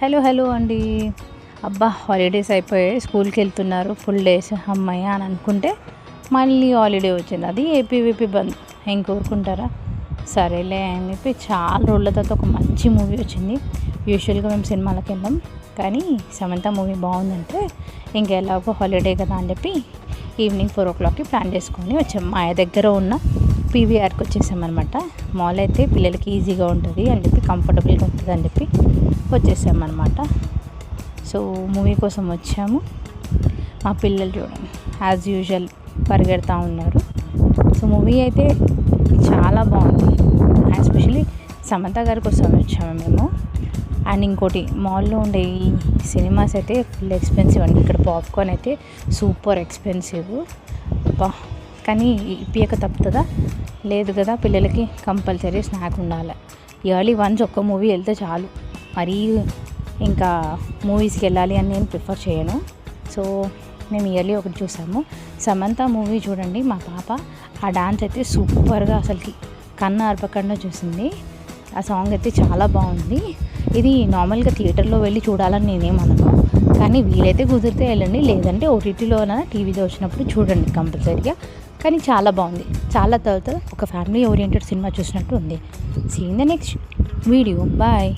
Hello hello అండి. అబ్బా holidays అయిపోయాయి, స్కూల్కి వెళ్తున్నారు ఫుల్ డేస్ అమ్మయ్య అని అనుకుంటే మళ్ళీ హాలిడే వచ్చింది. అది ఏపీవీపీ బంద్. ఏం కోరుకుంటారా, సరేలే అని చెప్పి చాలా రోజుల తర్వాత ఒక మంచి మూవీ వచ్చింది. యూజువల్గా మేము సినిమాలకు వెళ్ళాం, కానీ సమంత మూవీ బాగుందంటే ఇంకెలాగో హాలిడే కదా అని చెప్పి ఈవినింగ్ 4 o'clockకి ప్లాన్ చేసుకొని వచ్చాం. మా దగ్గర ఉన్న పీవీఆర్కి వచ్చేసామన్నమాట. మాల్ అయితే పిల్లలకి ఈజీగా ఉంటుంది అని చెప్పి, కంఫర్టబుల్గా ఉంటుంది అని చెప్పి వచ్చేసామన్నమాట. సో మూవీ కోసం వచ్చాము. మా పిల్లలు చూడండి యాజ్ యూజువల్ పరిగెడతా ఉన్నారు. సో మూవీ అయితే చాలా బాగుంది. ఎస్పెషలీ సమంత గారి కోసం వచ్చాము మేము. అండ్ ఇంకోటి, మాల్లో ఉండే ఈ సినిమాస్ అయితే ఫుల్ ఎక్స్పెన్సివ్ అండి. ఇక్కడ పాప్కార్న్ అయితే సూపర్ ఎక్స్పెన్సివ్. కానీ ఇప్పియక తప్పుతుందా, లేదు కదా. పిల్లలకి కంపల్సరీ స్నాక్ ఉండాలి. ఇయర్లీ వన్స్ ఒక్క మూవీ వెళ్తే చాలు. మరీ ఇంకా మూవీస్కి వెళ్ళాలి అని నేను ప్రిఫర్ చేయను. సో మేము ఇయర్లీ ఒకటి చూసాము. సమంత మూవీ చూడండి, మా పాప ఆ డాన్స్ అయితే సూపర్గా అసలుకి కన్ను ఆర్పకుండా చూసింది. ఆ సాంగ్ అయితే చాలా బాగుంది. ఇది నార్మల్గా థియేటర్లో వెళ్ళి చూడాలని నేనేమనను, కానీ వీలైతే కుదిరితే వెళ్ళండి, లేదంటే ఓటీటీలోన టీవీలో వచ్చినప్పుడు చూడండి కంపల్సరీగా. కానీ చాలా బాగుంది. చాలా తర్వాత ఒక ఫ్యామిలీ ఓరియంటెడ్ సినిమా చూసినట్టు ఉంది. See in the next video. Bye.